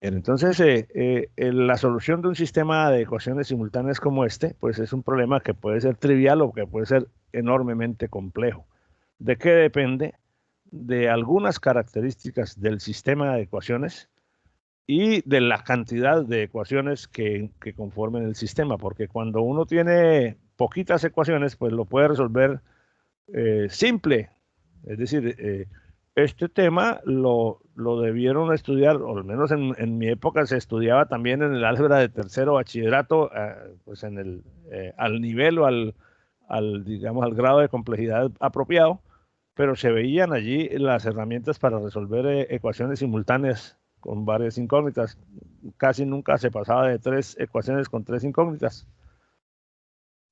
Entonces, la solución de un sistema de ecuaciones simultáneas como este, pues es un problema que puede ser trivial o que puede ser enormemente complejo. ¿De qué depende? De algunas características del sistema de ecuaciones y de la cantidad de ecuaciones que conformen el sistema, porque cuando uno tiene poquitas ecuaciones, pues lo puede resolver simple. Es decir, este tema lo debieron estudiar, o al menos en mi época se estudiaba también en el álgebra de tercero bachillerato, pues al nivel o digamos, al grado de complejidad apropiado, pero se veían allí las herramientas para resolver ecuaciones simultáneas con varias incógnitas. Casi nunca se pasaba de 3 ecuaciones con 3 incógnitas.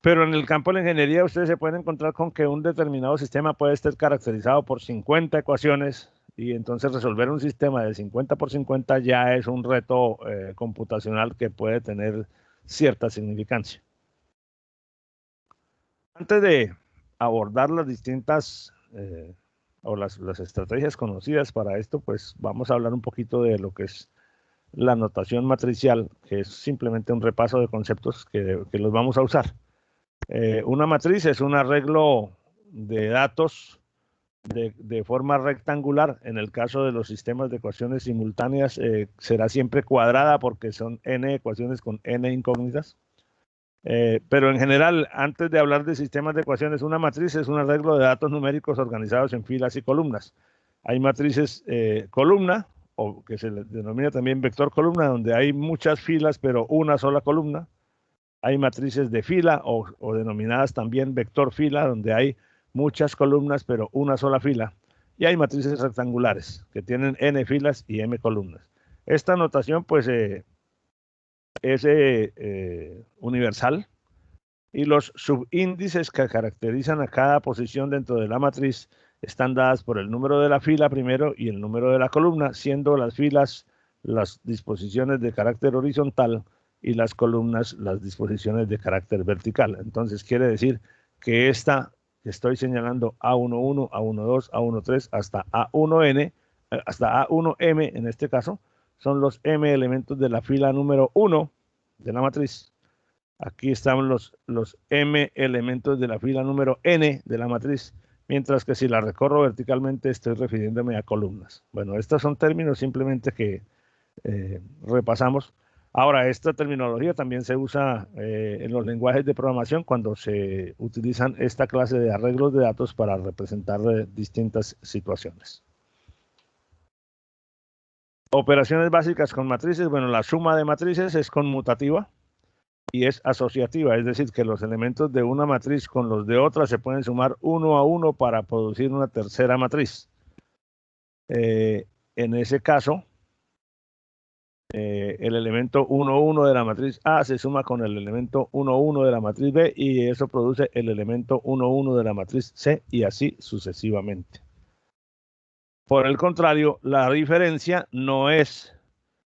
Pero en el campo de la ingeniería ustedes se pueden encontrar con que un determinado sistema puede estar caracterizado por 50 ecuaciones y entonces resolver un sistema de 50 por 50 ya es un reto computacional que puede tener cierta significancia. Antes de abordar las distintas o las estrategias conocidas para esto, pues vamos a hablar un poquito de lo que es la notación matricial, que es simplemente un repaso de conceptos que los vamos a usar. Una matriz es un arreglo de datos de forma rectangular. En el caso de los sistemas de ecuaciones simultáneas, será siempre cuadrada porque son n ecuaciones con n incógnitas. Pero en general, antes de hablar de sistemas de ecuaciones, una matriz es un arreglo de datos numéricos organizados en filas y columnas. Hay matrices columna, o que se denomina también vector columna, donde hay muchas filas, pero una sola columna. Hay matrices de fila o denominadas también vector fila, donde hay muchas columnas, pero una sola fila. Y hay matrices rectangulares, que tienen n filas y m columnas. Esta notación, pues, es universal, y los subíndices que caracterizan a cada posición dentro de la matriz están dadas por el número de la fila primero y el número de la columna, siendo las filas las disposiciones de carácter horizontal y las columnas las disposiciones de carácter vertical. Entonces quiere decir que esta que estoy señalando A11, A12, A13 hasta A1N, hasta A1M en este caso, son los M elementos de la fila número 1 de la matriz. Aquí están los M elementos de la fila número N de la matriz, mientras que si la recorro verticalmente estoy refiriéndome a columnas. Bueno, estos son términos simplemente que repasamos. Ahora, esta terminología también se usa en los lenguajes de programación cuando se utilizan esta clase de arreglos de datos para representar distintas situaciones. Operaciones básicas con matrices. Bueno, la suma de matrices es conmutativa y es asociativa, es decir, que los elementos de una matriz con los de otra se pueden sumar uno a uno para producir una tercera matriz. En ese caso, el elemento 1, 1 de la matriz A se suma con el elemento 1, 1 de la matriz B y eso produce el elemento 1, 1 de la matriz C y así sucesivamente. Por el contrario, la diferencia no es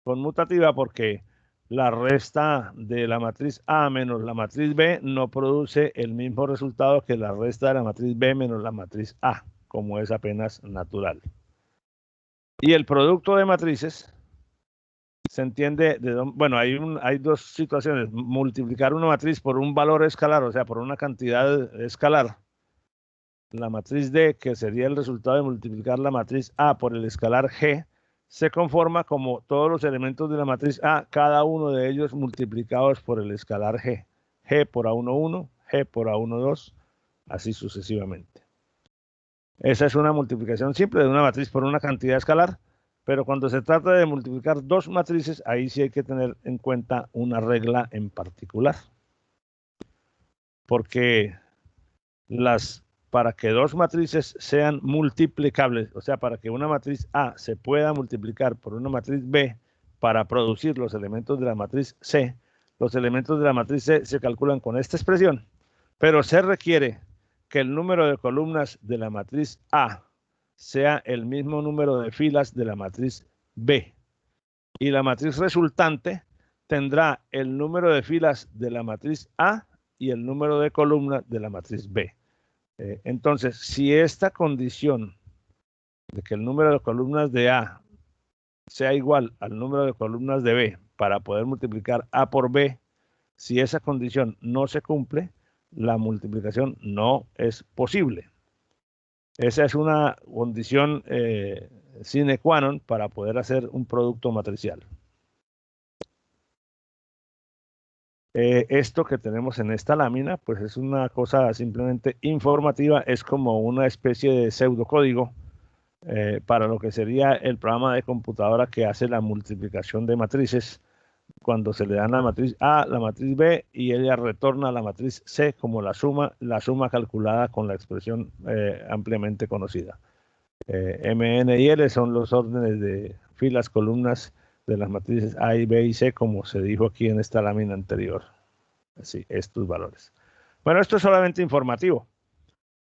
conmutativa porque la resta de la matriz A menos la matriz B no produce el mismo resultado que la resta de la matriz B menos la matriz A, como es apenas natural. Y el producto de matrices se entiende, bueno, hay dos situaciones. Multiplicar una matriz por un valor escalar, o sea, por una cantidad escalar. La matriz D, que sería el resultado de multiplicar la matriz A por el escalar G, se conforma como todos los elementos de la matriz A, cada uno de ellos multiplicados por el escalar G. G por A11, G por A12, así sucesivamente. Esa es una multiplicación simple de una matriz por una cantidad escalar, pero cuando se trata de multiplicar dos matrices, ahí sí hay que tener en cuenta una regla en particular. Porque para que dos matrices sean multiplicables, o sea, para que una matriz A se pueda multiplicar por una matriz B para producir los elementos de la matriz C, los elementos de la matriz C se calculan con esta expresión, pero se requiere que el número de columnas de la matriz A sea el mismo número de filas de la matriz B. Y la matriz resultante tendrá el número de filas de la matriz A y el número de columnas de la matriz B. Entonces, si esta condición de que el número de columnas de A sea igual al número de columnas de B para poder multiplicar A por B, si esa condición no se cumple, la multiplicación no es posible. Esa es una condición sine qua non para poder hacer un producto matricial. Esto que tenemos en esta lámina, pues es una cosa simplemente informativa, es como una especie de pseudocódigo para lo que sería el programa de computadora que hace la multiplicación de matrices cuando se le dan la matriz A, la matriz B, y ella retorna la matriz C como la suma calculada con la expresión ampliamente conocida. M, N y L son los órdenes de filas, columnas de las matrices A y B y C, como se dijo aquí en esta lámina anterior. Así, estos valores. Bueno, esto es solamente informativo.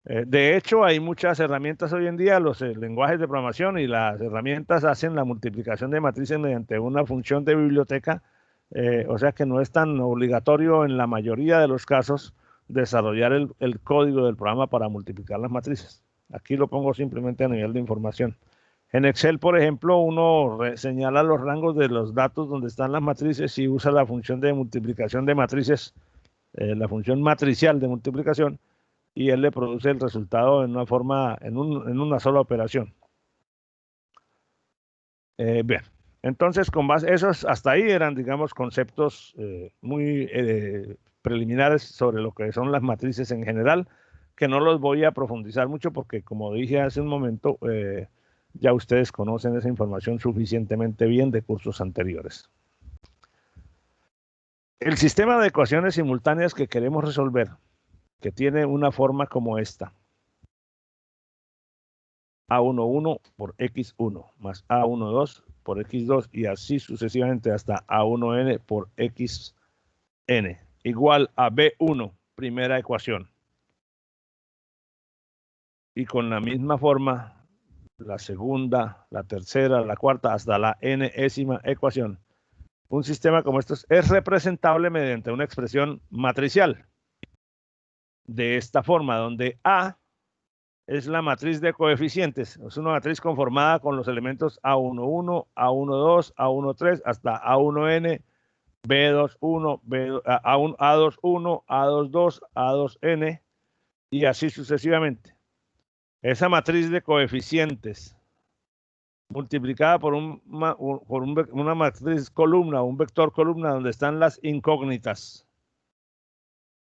De hecho, hay muchas herramientas hoy en día, los lenguajes de programación y las herramientas hacen la multiplicación de matrices mediante una función de biblioteca, o sea que no es tan obligatorio en la mayoría de los casos desarrollar el código del programa para multiplicar las matrices. Aquí lo pongo simplemente a nivel de información. En Excel, por ejemplo, uno señala los rangos de los datos donde están las matrices y usa la función de multiplicación de matrices, la función matricial de multiplicación, y él le produce el resultado en una forma, en una sola operación. Bien, entonces con base, esos hasta ahí eran, digamos, conceptos muy preliminares sobre lo que son las matrices en general, que no los voy a profundizar mucho porque, como dije hace un momento, ya ustedes conocen esa información suficientemente bien de cursos anteriores. El sistema de ecuaciones simultáneas que queremos resolver, que tiene una forma como esta: A11 por X1 más A12 por X2 y así sucesivamente hasta A1n por Xn igual a B1, primera ecuación. Y con la misma forma, la segunda, la tercera, la cuarta, hasta la n-ésima ecuación. Un sistema como estos es representable mediante una expresión matricial. De esta forma, donde A es la matriz de coeficientes. Es una matriz conformada con los elementos A11, A12, A13 hasta A1n, B21, A21, A22, A2n y así sucesivamente. Esa matriz de coeficientes multiplicada por una matriz columna, un vector columna donde están las incógnitas,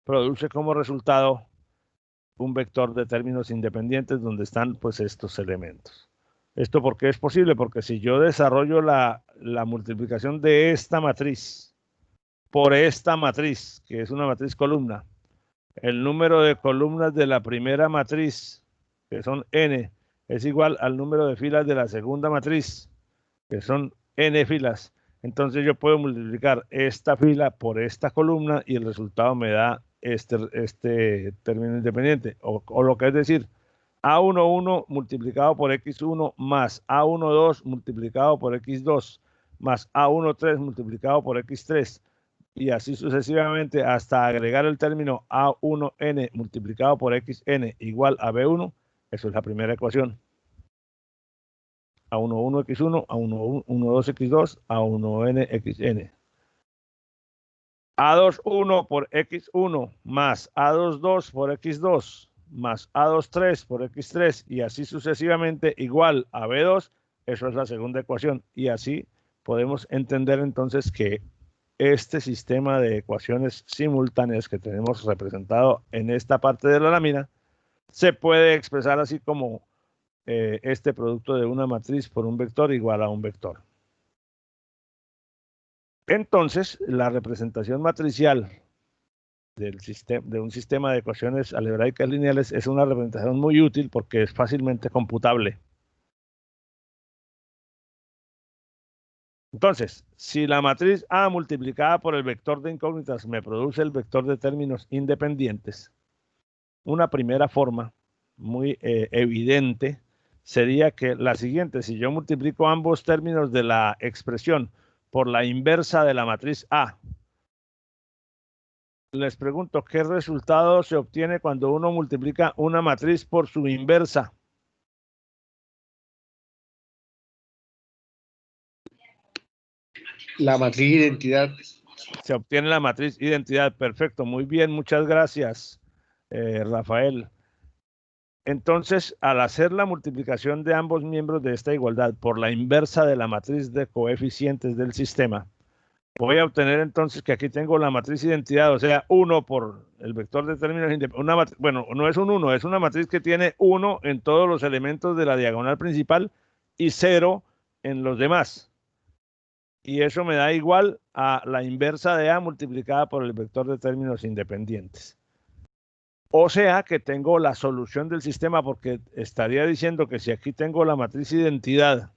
produce como resultado un vector de términos independientes donde están pues estos elementos. ¿Esto por qué es posible? Porque si yo desarrollo la multiplicación de esta matriz por esta matriz, que es una matriz columna, el número de columnas de la primera matriz, que son n, es igual al número de filas de la segunda matriz, que son n filas. Entonces yo puedo multiplicar esta fila por esta columna y el resultado me da este término independiente. O lo que es decir, A11 multiplicado por X1 más A12 multiplicado por X2 más A13 multiplicado por X3 y así sucesivamente hasta agregar el término A1n multiplicado por Xn igual a B1. Eso es la primera ecuación. A11x1, A12x2, A1nxn. A21 por X1 más A22 por X2 más A23 por X3 y así sucesivamente igual a B2. Eso es la segunda ecuación. Y así podemos entender entonces que este sistema de ecuaciones simultáneas que tenemos representado en esta parte de la lámina se puede expresar así como este producto de una matriz por un vector igual a un vector. Entonces, la representación matricial de un sistema de ecuaciones algebraicas lineales es una representación muy útil porque es fácilmente computable. Entonces, si la matriz A multiplicada por el vector de incógnitas me produce el vector de términos independientes, una primera forma muy evidente sería que la siguiente: si yo multiplico ambos términos de la expresión por la inversa de la matriz A, les pregunto, ¿qué resultado se obtiene cuando uno multiplica una matriz por su inversa? La matriz identidad. Se obtiene la matriz identidad. Perfecto, muy bien, muchas gracias, Rafael. Entonces, al hacer la multiplicación de ambos miembros de esta igualdad por la inversa de la matriz de coeficientes del sistema, voy a obtener entonces que aquí tengo la matriz identidad, o sea, 1 por el vector de términos independientes. Bueno, no es un 1, es una matriz que tiene 1 en todos los elementos de la diagonal principal y 0 en los demás. Y eso me da igual a la inversa de A multiplicada por el vector de términos independientes. O sea que tengo la solución del sistema, porque estaría diciendo que si aquí tengo la matriz identidad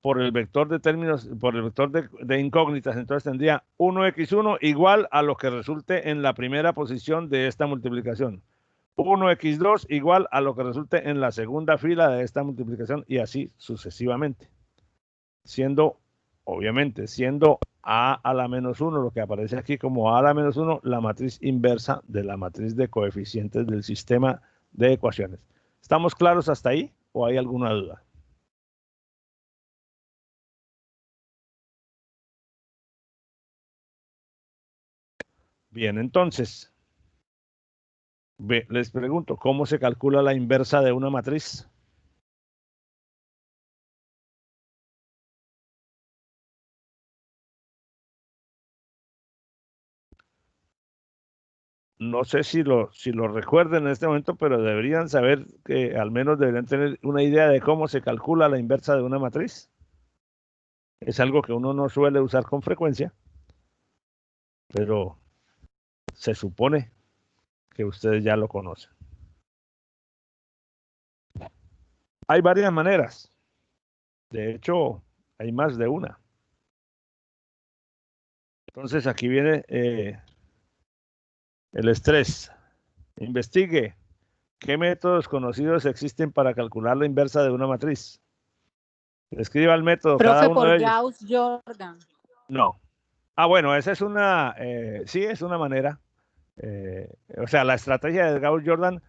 por el vector de términos, por el vector de incógnitas, entonces tendría 1x1 igual a lo que resulte en la primera posición de esta multiplicación. 1x2 igual a lo que resulte en la segunda fila de esta multiplicación y así sucesivamente. Siendo, obviamente, siendo a a la menos 1, lo que aparece aquí como a la menos 1, la matriz inversa de la matriz de coeficientes del sistema de ecuaciones. ¿Estamos claros hasta ahí o hay alguna duda? Bien, entonces, les pregunto, ¿cómo se calcula la inversa de una matriz? No sé si lo recuerden en este momento, pero deberían saber que al menos deberían tener una idea de cómo se calcula la inversa de una matriz. Es algo que uno no suele usar con frecuencia, pero se supone que ustedes ya lo conocen. Hay varias maneras. De hecho, hay más de una. Entonces aquí viene el estrés. Investigue qué métodos conocidos existen para calcular la inversa de una matriz. Escriba el método, Profe, cada uno por de ellos. Gauss-Jordan. No. Ah, bueno, esa es una, sí, es una manera. O sea, la estrategia de Gauss-Jordan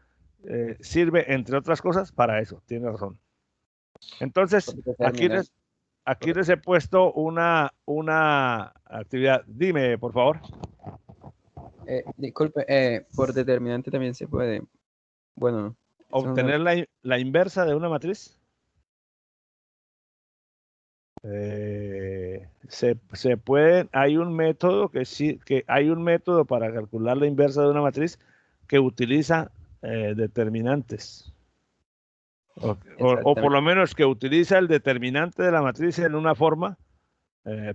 sirve, entre otras cosas, para eso. Tiene razón. Entonces, aquí les he puesto una actividad. Dime, por favor. Disculpe, por determinante también se puede. Bueno, obtener la inversa de una matriz. Se puede, hay un método hay un método para calcular la inversa de una matriz que utiliza determinantes. O por lo menos que utiliza el determinante de la matriz en una forma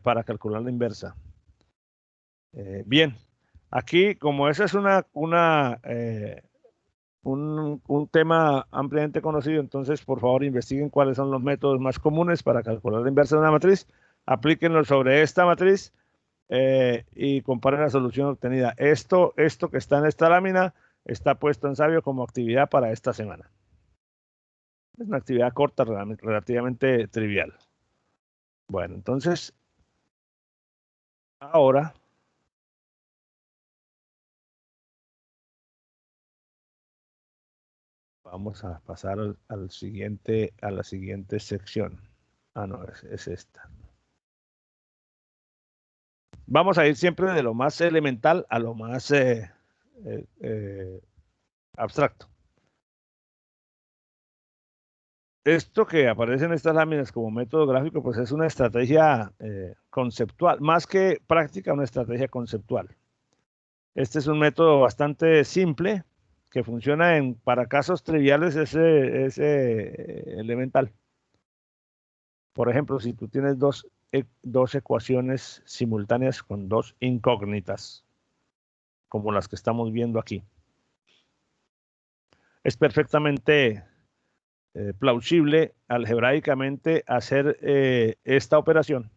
para calcular la inversa. Bien, aquí como esa es un tema ampliamente conocido, entonces por favor investiguen cuáles son los métodos más comunes para calcular la inversa de una matriz, aplíquenlo sobre esta matriz y comparen la solución obtenida. Esto que está en esta lámina está puesto en Sabio como actividad para esta semana. Es una actividad corta, relativamente trivial. Bueno, entonces, ahora vamos a pasar a la siguiente sección. Ah, no, es esta. Vamos a ir siempre de lo más elemental a lo más abstracto. Esto que aparece en estas láminas como método gráfico, pues es una estrategia conceptual, más que práctica, una estrategia conceptual. Este es un método bastante simple que funciona para casos triviales, es elemental. Por ejemplo, si tú tienes dos ecuaciones simultáneas con dos incógnitas, como las que estamos viendo aquí, es perfectamente plausible algebraicamente hacer esta operación,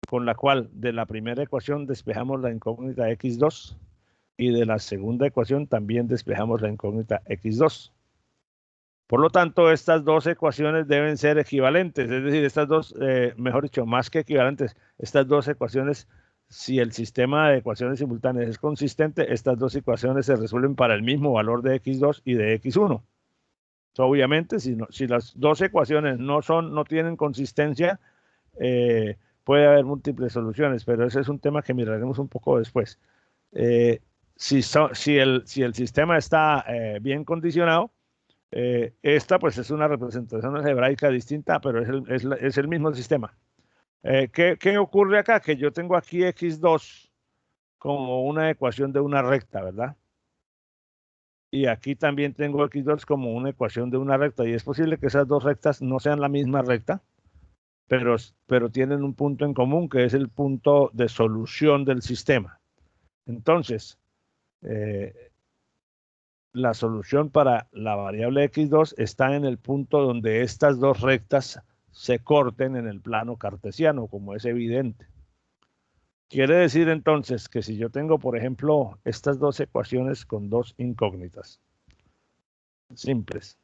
con la cual de la primera ecuación despejamos la incógnita x2 y de la segunda ecuación también despejamos la incógnita x2. Por lo tanto, estas dos ecuaciones deben ser equivalentes, es decir, estas dos, mejor dicho, más que equivalentes, estas dos ecuaciones, si el sistema de ecuaciones simultáneas es consistente, estas dos ecuaciones se resuelven para el mismo valor de x2 y de x1. Obviamente, si las dos ecuaciones no tienen consistencia, puede haber múltiples soluciones, pero ese es un tema que miraremos un poco después. Si el sistema está bien condicionado, esta pues es una representación algebraica distinta, pero es el mismo sistema. ¿Qué ocurre acá? Que yo tengo aquí x2 como una ecuación de una recta, ¿verdad? Y aquí también tengo x2 como una ecuación de una recta, y es posible que esas dos rectas no sean la misma recta, pero tienen un punto en común, que es el punto de solución del sistema. Entonces, la solución para la variable x2 está en el punto donde estas dos rectas se corten en el plano cartesiano, como es evidente. Quiere decir entonces que si yo tengo, por ejemplo, estas dos ecuaciones con dos incógnitas simples,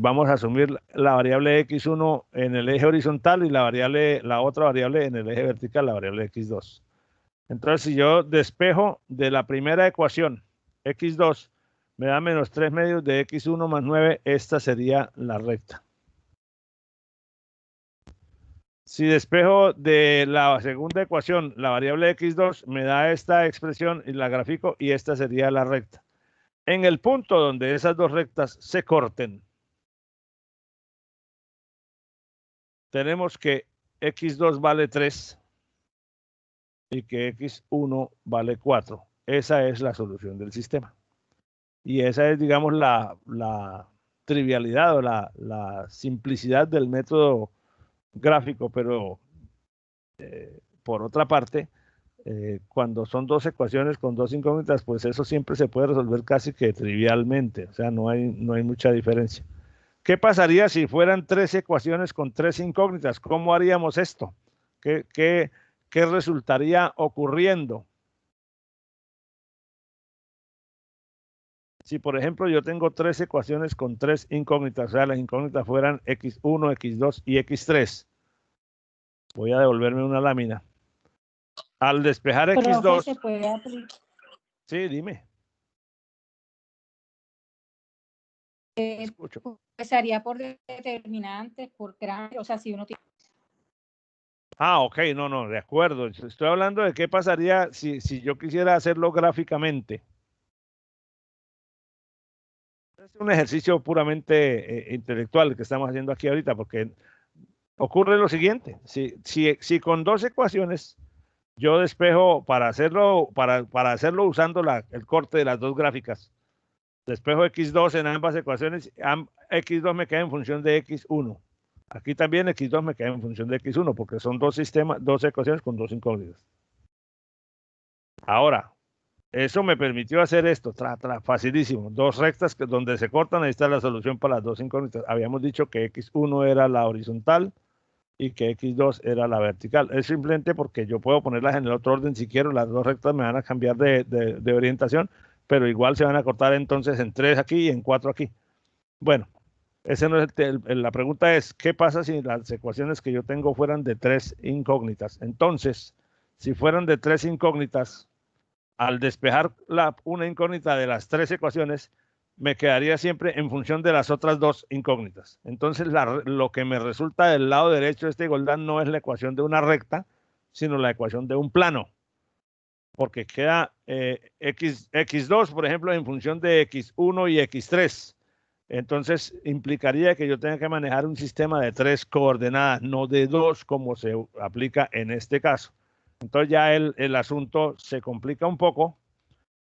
vamos a asumir la variable x1 en el eje horizontal y la otra variable en el eje vertical, la variable x2. Entonces, si yo despejo de la primera ecuación, x2 me da menos 3 medios de x1 más 9, esta sería la recta. Si despejo de la segunda ecuación, la variable x2 me da esta expresión y la grafico, y esta sería la recta. En el punto donde esas dos rectas se corten, tenemos que x2 vale 3 y que x1 vale 4. Esa es la solución del sistema. Y esa es, digamos, la trivialidad o la simplicidad del método gráfico, pero por otra parte, cuando son dos ecuaciones con dos incógnitas, pues eso siempre se puede resolver casi que trivialmente, o sea, no hay mucha diferencia. ¿Qué pasaría si fueran tres ecuaciones con tres incógnitas? ¿Cómo haríamos esto? ¿Qué resultaría ocurriendo? Si, por ejemplo, yo tengo tres ecuaciones con tres incógnitas, o sea, las incógnitas fueran x1, x2 y x3. Voy a devolverme una lámina. Al despejar x2... ¿se puede aplicar? Sí, dime. Escucho. Pues haría por determinantes, por grado, o sea, si uno tiene... Ah, ok, no, de acuerdo. Estoy hablando de qué pasaría si yo quisiera hacerlo gráficamente. Es un ejercicio puramente intelectual que estamos haciendo aquí ahorita, porque ocurre lo siguiente. Si con dos ecuaciones yo despejo para hacerlo usando el corte de las dos gráficas, despejo x2 en ambas ecuaciones, x2 me queda en función de x1. Aquí también x2 me queda en función de x1, porque son dos ecuaciones con dos incógnitas. Ahora, eso me permitió hacer esto, facilísimo. Dos rectas donde se cortan, ahí está la solución para las dos incógnitas. Habíamos dicho que x1 era la horizontal y que x2 era la vertical. Es simplemente porque yo puedo ponerlas en el otro orden si quiero. Las dos rectas me van a cambiar de orientación, pero igual se van a cortar entonces en 3 aquí y en 4 aquí. Bueno, ese no es la pregunta es, ¿qué pasa si las ecuaciones que yo tengo fueran de tres incógnitas? Entonces, si fueran de tres incógnitas, al despejar una incógnita de las tres ecuaciones, me quedaría siempre en función de las otras dos incógnitas. Entonces, lo que me resulta del lado derecho de esta igualdad no es la ecuación de una recta, sino la ecuación de un plano. Porque queda x2, por ejemplo, en función de x1 y x3. Entonces, implicaría que yo tenga que manejar un sistema de tres coordenadas, no de dos, como se aplica en este caso. Entonces ya el asunto se complica un poco,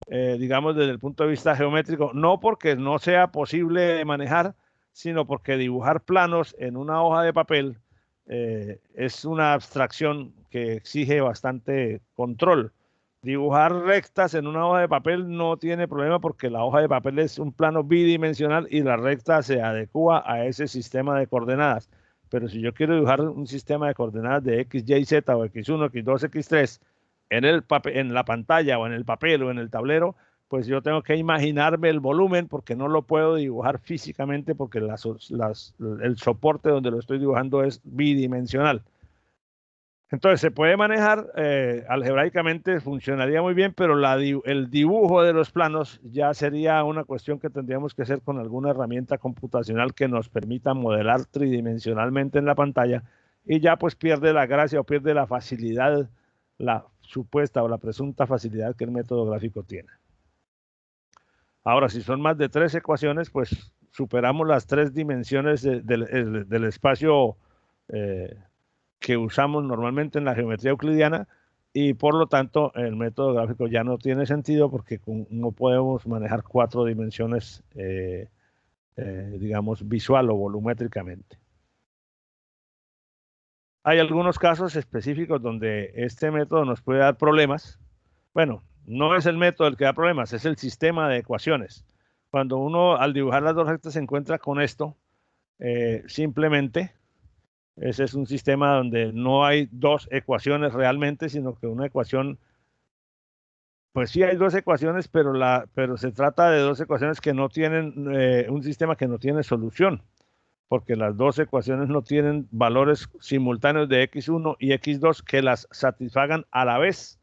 digamos, desde el punto de vista geométrico, no porque no sea posible manejar, sino porque dibujar planos en una hoja de papel es una abstracción que exige bastante control. Dibujar rectas en una hoja de papel no tiene problema porque la hoja de papel es un plano bidimensional y la recta se adecua a ese sistema de coordenadas. Pero si yo quiero dibujar un sistema de coordenadas de x, y, z o x1, x2, x3 en la pantalla o en el papel o en el tablero, pues yo tengo que imaginarme el volumen porque no lo puedo dibujar físicamente porque el soporte donde lo estoy dibujando es bidimensional. Entonces se puede manejar algebraicamente, funcionaría muy bien, pero el dibujo de los planos ya sería una cuestión que tendríamos que hacer con alguna herramienta computacional que nos permita modelar tridimensionalmente en la pantalla y ya pues pierde la gracia o pierde la facilidad, la supuesta o la presunta facilidad que el método gráfico tiene. Ahora, si son más de 3 ecuaciones, pues superamos las 3 dimensiones del espacio que usamos normalmente en la geometría euclidiana, y por lo tanto el método gráfico ya no tiene sentido porque no podemos manejar 4 dimensiones, digamos, visual o volumétricamente. Hay algunos casos específicos donde este método nos puede dar problemas. Bueno, no es el método el que da problemas, es el sistema de ecuaciones. Cuando uno al dibujar las dos rectas se encuentra con esto, simplemente ese es un sistema donde no hay 2 ecuaciones realmente, sino que una ecuación, pues sí hay 2 ecuaciones, pero se trata de 2 ecuaciones que no tienen, un sistema que no tiene solución, porque las 2 ecuaciones no tienen valores simultáneos de x1 y x2 que las satisfagan a la vez.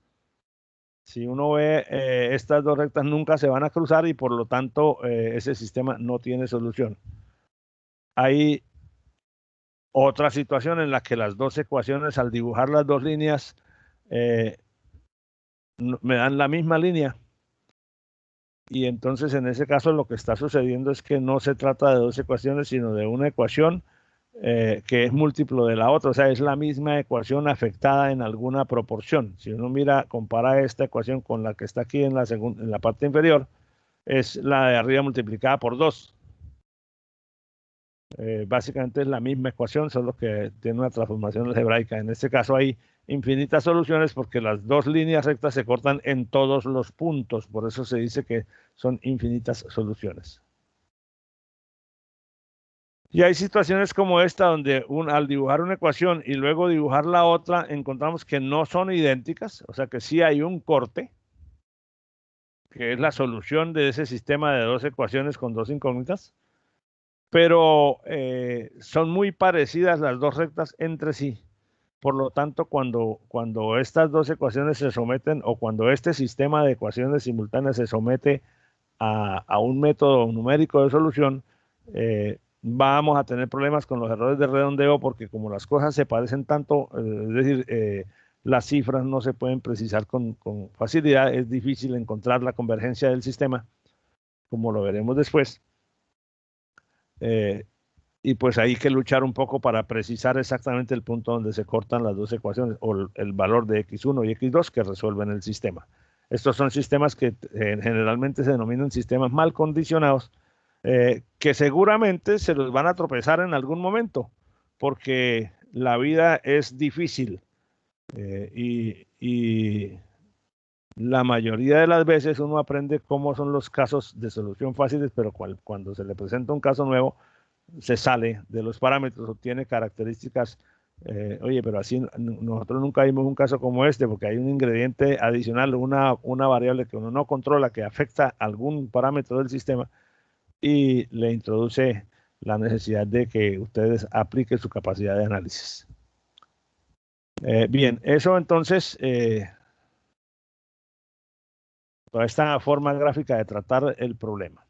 Si uno ve, estas 2 rectas nunca se van a cruzar y por lo tanto ese sistema no tiene solución. Hay otra situación en la que las 2 ecuaciones, al dibujar las 2 líneas, me dan la misma línea. Y entonces en ese caso lo que está sucediendo es que no se trata de 2 ecuaciones, sino de una ecuación que es múltiplo de la otra. O sea, es la misma ecuación afectada en alguna proporción. Si uno mira, compara esta ecuación con la que está aquí en la parte inferior, es la de arriba multiplicada por 2. Básicamente es la misma ecuación, solo que tiene una transformación algebraica. En este caso hay infinitas soluciones porque las 2 líneas rectas se cortan en todos los puntos. Por eso se dice que son infinitas soluciones. Y hay situaciones como esta donde al dibujar una ecuación y luego dibujar la otra, encontramos que no son idénticas, o sea que sí hay un corte, que es la solución de ese sistema de 2 ecuaciones con 2 incógnitas, pero son muy parecidas las 2 rectas entre sí. Por lo tanto, cuando estas 2 ecuaciones se someten, o cuando este sistema de ecuaciones simultáneas se somete a un método numérico de solución, vamos a tener problemas con los errores de redondeo, porque como las cosas se parecen tanto, es decir, las cifras no se pueden precisar con facilidad, es difícil encontrar la convergencia del sistema, como lo veremos después. Y pues hay que luchar un poco para precisar exactamente el punto donde se cortan las 2 ecuaciones, o el valor de x1 y x2 que resuelven el sistema. Estos son sistemas que generalmente se denominan sistemas mal condicionados, que seguramente se los van a tropezar en algún momento, porque la vida es difícil, y la mayoría de las veces uno aprende cómo son los casos de solución fáciles, pero cuando se le presenta un caso nuevo, se sale de los parámetros o tiene características. Oye, pero así nosotros nunca vimos un caso como este, porque hay un ingrediente adicional, una variable que uno no controla, que afecta algún parámetro del sistema y le introduce la necesidad de que ustedes apliquen su capacidad de análisis. Bien, eso entonces, toda esta forma gráfica de tratar el problema.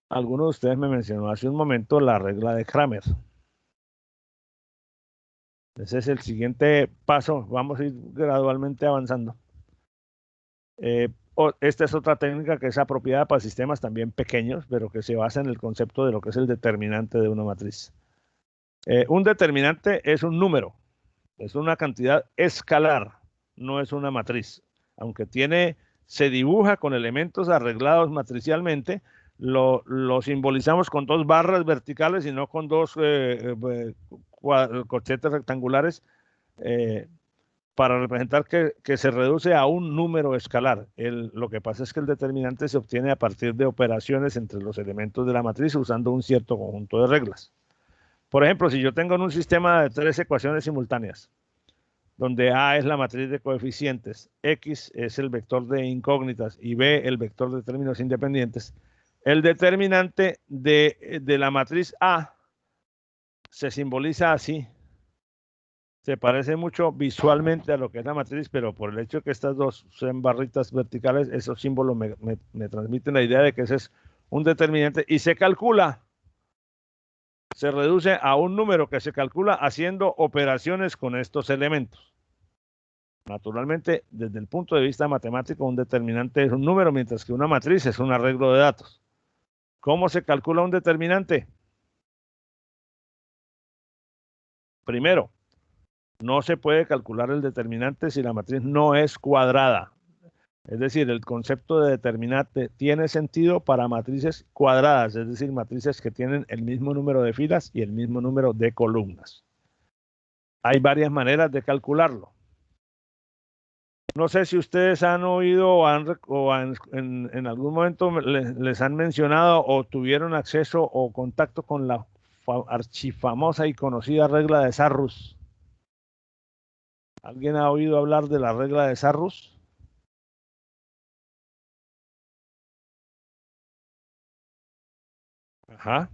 Alguno de ustedes me mencionó hace un momento la regla de Cramer. Ese es el siguiente paso. Vamos a ir gradualmente avanzando. Esta es otra técnica que es apropiada para sistemas también pequeños, pero que se basa en el concepto de lo que es el determinante de una matriz. Un determinante es un número, es una cantidad escalar, no es una matriz. Aunque se dibuja con elementos arreglados matricialmente, lo simbolizamos con 2 barras verticales y no con 2 corchetes rectangulares, para representar que se reduce a un número escalar. Lo que pasa es que el determinante se obtiene a partir de operaciones entre los elementos de la matriz usando un cierto conjunto de reglas. Por ejemplo, si yo tengo en un sistema de 3 ecuaciones simultáneas, donde A es la matriz de coeficientes, X es el vector de incógnitas y B el vector de términos independientes, el determinante de la matriz A se simboliza así. Se parece mucho visualmente a lo que es la matriz, pero por el hecho de que estas 2 sean barritas verticales, esos símbolos me transmiten la idea de que ese es un determinante y se calcula se reduce a un número que se calcula haciendo operaciones con estos elementos. Naturalmente, desde el punto de vista matemático, un determinante es un número, mientras que una matriz es un arreglo de datos. ¿Cómo se calcula un determinante? Primero, no se puede calcular el determinante si la matriz no es cuadrada. Es decir, el concepto de determinante tiene sentido para matrices cuadradas, es decir, matrices que tienen el mismo número de filas y el mismo número de columnas. Hay varias maneras de calcularlo. No sé si ustedes han oído en algún momento les han mencionado o tuvieron acceso o contacto con la archifamosa y conocida regla de Sarrus. ¿Alguien ha oído hablar de la regla de Sarrus? Ajá.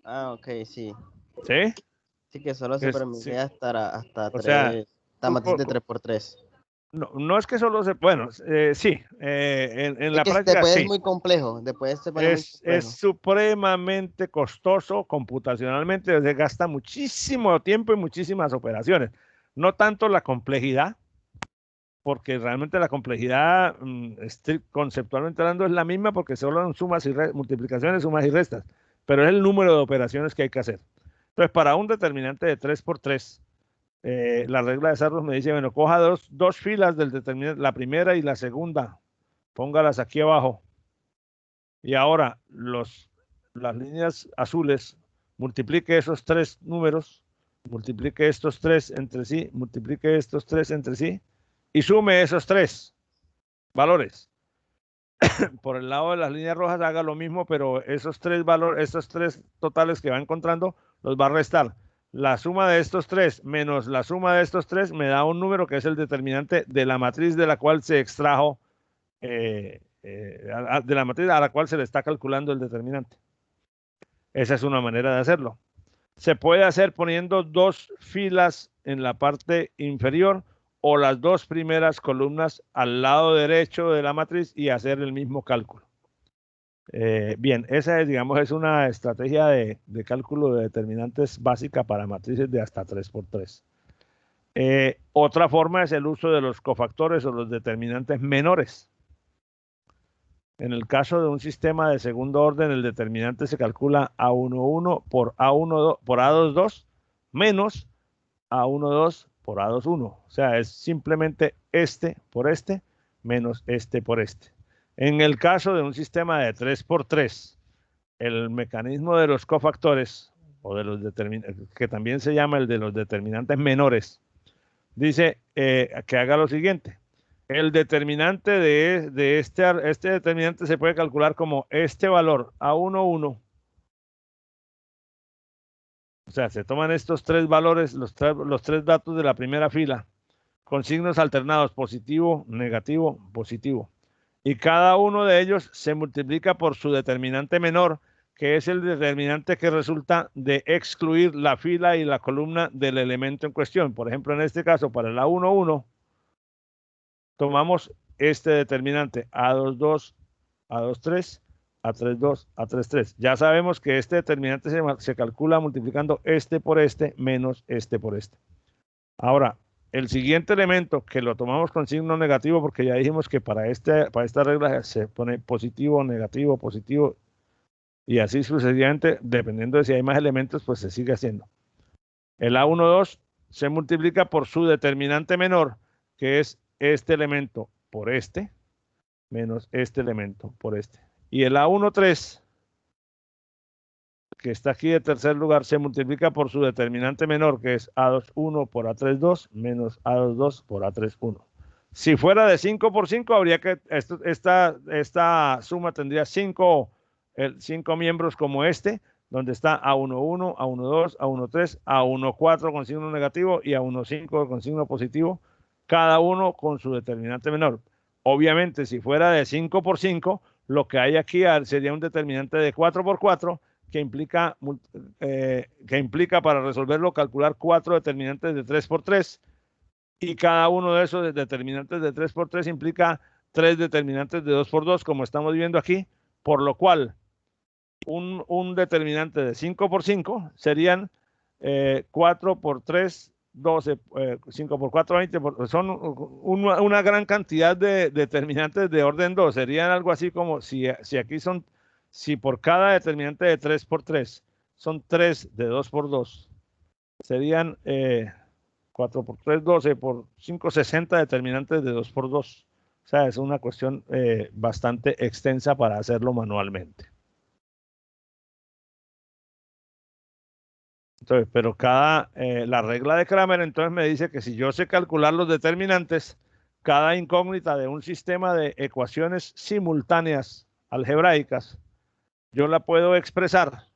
Ah, ok, sí. ¿Sí? Sí, que solo se permite sí. hasta O sea, 3, matriz de 3x3. No es que solo se... Bueno, sí, en la que práctica después sí. es muy complejo, después se pone muy complejo. Es supremamente costoso computacionalmente, se gasta muchísimo tiempo y muchísimas operaciones. No tanto la complejidad, porque realmente la complejidad, conceptualmente hablando, es la misma porque solo son sumas y multiplicaciones, sumas y restas, pero es el número de operaciones que hay que hacer. Entonces, para un determinante de 3x3, la regla de Sarrus me dice, bueno, coja dos filas del determinante, la primera y la segunda, póngalas aquí abajo. Y ahora las líneas azules, multiplique esos tres números, multiplique estos tres entre sí, multiplique estos tres entre sí y sume esos tres valores. Por el lado de las líneas rojas haga lo mismo, pero esos tres valores, esos tres totales que va encontrando, los va a restar. La suma de estos tres menos la suma de estos tres me da un número que es el determinante de la matriz de la cual se extrajo, de la matriz a la cual se le está calculando el determinante. Esa es una manera de hacerlo. Se puede hacer poniendo dos filas en la parte inferior o las dos primeras columnas al lado derecho de la matriz y hacer el mismo cálculo. Bien, esa es, digamos, es una estrategia de cálculo de determinantes básica para matrices de hasta 3x3. Otra forma es el uso de los cofactores o los determinantes menores. En el caso de un sistema de segundo orden, el determinante se calcula A11 por A12 por A22 menos A12 por A21. O sea, es simplemente este por este menos este por este. En el caso de un sistema de 3x3, el mecanismo de los cofactores, o de los que también se llama el de los determinantes menores, dice que haga lo siguiente. El determinante de este determinante se puede calcular como este valor A11. O sea, se toman estos tres valores, los tres datos de la primera fila, con signos alternados, positivo, negativo, positivo. Y cada uno de ellos se multiplica por su determinante menor, que es el determinante que resulta de excluir la fila y la columna del elemento en cuestión. Por ejemplo, en este caso, para el A11, tomamos este determinante A22, A23, A32, A33. Ya sabemos que este determinante se calcula multiplicando este por este menos este por este. Ahora, el siguiente elemento que lo tomamos con signo negativo, porque ya dijimos que para esta regla se pone positivo, negativo, positivo, y así sucesivamente, dependiendo de si hay más elementos, pues se sigue haciendo. El A12 se multiplica por su determinante menor, que es este elemento por este, menos este elemento por este. Y el A13, que está aquí de tercer lugar, se multiplica por su determinante menor, que es A21 por A32 menos A22 por A31. Si fuera de 5 por 5, habría que, esta suma tendría 5 miembros como este, donde está A11, A12, A13, A14 con signo negativo y A15 con signo positivo, cada uno con su determinante menor. Obviamente, si fuera de 5 por 5, lo que hay aquí sería un determinante de 4 por 4, que implica para resolverlo calcular 4 determinantes de 3 por 3, y cada uno de esos determinantes de 3 por 3 implica 3 determinantes de 2 por 2, como estamos viendo aquí, por lo cual un determinante de 5 por 5 serían 4 por 3, 12, 5 por 4, 20, son una gran cantidad de determinantes de orden 2. Serían algo así como si aquí son, si por cada determinante de 3 por 3 son 3 de 2 por 2, serían 4 por 3, 12, por 5, 60 determinantes de 2 por 2. O sea, es una cuestión bastante extensa para hacerlo manualmente. Entonces, pero la regla de Cramer entonces me dice que si yo sé calcular los determinantes, cada incógnita de un sistema de ecuaciones simultáneas algebraicas, yo la puedo expresar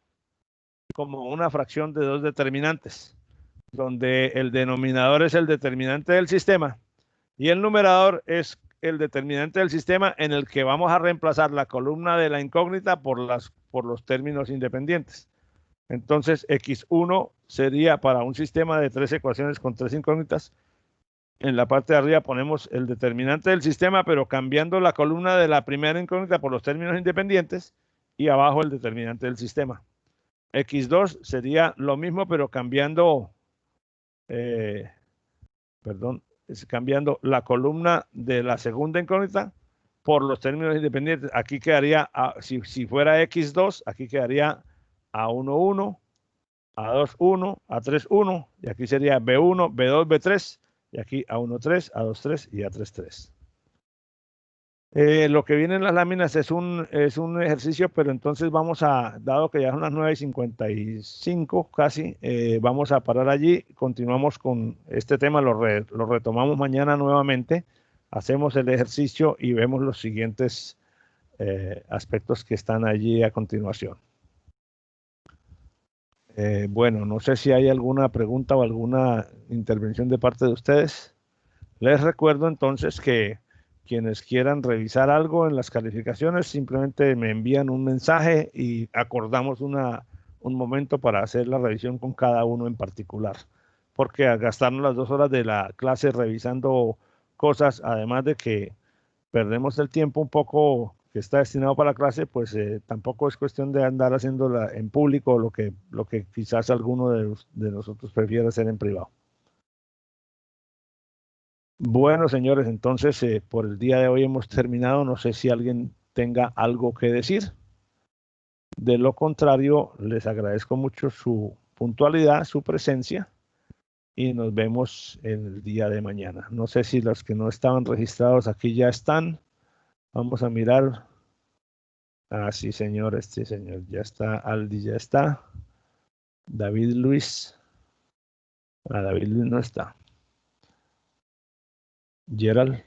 como una fracción de 2 determinantes, donde el denominador es el determinante del sistema y el numerador es el determinante del sistema en el que vamos a reemplazar la columna de la incógnita por los términos independientes. Entonces, X1 sería para un sistema de 3 ecuaciones con 3 incógnitas. En la parte de arriba ponemos el determinante del sistema, pero cambiando la columna de la primera incógnita por los términos independientes, y abajo el determinante del sistema. X2 sería lo mismo, pero cambiando, cambiando la columna de la segunda incógnita por los términos independientes. Aquí quedaría, si fuera X2, aquí quedaría A1, 1, A2, 1, A3, 1, y aquí sería B1, B2, B3, y aquí A1, 3, A2, 3 y A3, 3. Lo que viene en las láminas es un ejercicio, pero entonces dado que ya son las 9:55 casi, vamos a parar allí, continuamos con este tema, lo retomamos mañana nuevamente, hacemos el ejercicio y vemos los siguientes aspectos que están allí a continuación. Bueno, no sé si hay alguna pregunta o alguna intervención de parte de ustedes. Les recuerdo entonces que quienes quieran revisar algo en las calificaciones, simplemente me envían un mensaje y acordamos un momento para hacer la revisión con cada uno en particular. Porque a gastarnos las 2 horas de la clase revisando cosas, además de que perdemos el tiempo un poco que está destinado para la clase, pues tampoco es cuestión de andar haciéndola en público lo que quizás alguno de nosotros prefiera hacer en privado. Bueno, señores, entonces por el día de hoy hemos terminado. No sé si alguien tenga algo que decir. De lo contrario, les agradezco mucho su puntualidad, su presencia y nos vemos el día de mañana. No sé si los que no estaban registrados aquí ya están. Vamos a mirar. Ah, sí, señor, este señor ya está. Aldi ya está. David Luis. Ah, David Luis no está. Gerald.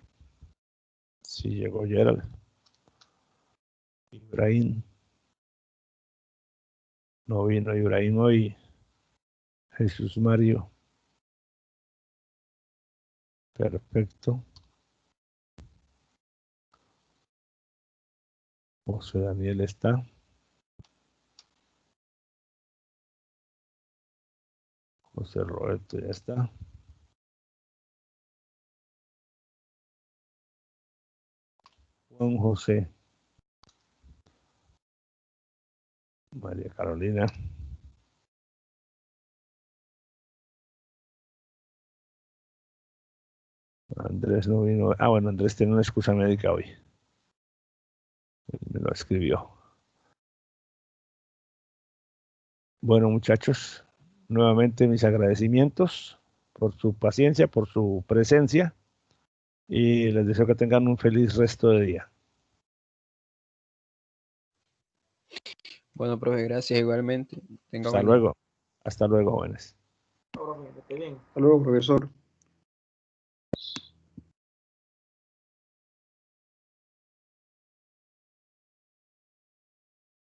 Sí, llegó Gerald. Ibrahim. No vino Ibrahim hoy. Jesús Mario. Perfecto. José Daniel está. José Roberto ya está. Juan José. María Carolina. Andrés no vino. Ah, bueno, Andrés tiene una excusa médica hoy. Me lo escribió. Bueno, muchachos, nuevamente mis agradecimientos por su paciencia, por su presencia y les deseo que tengan un feliz resto de día. Bueno, profe, gracias igualmente. Hasta luego. Hasta luego, jóvenes. Hasta luego, profesor.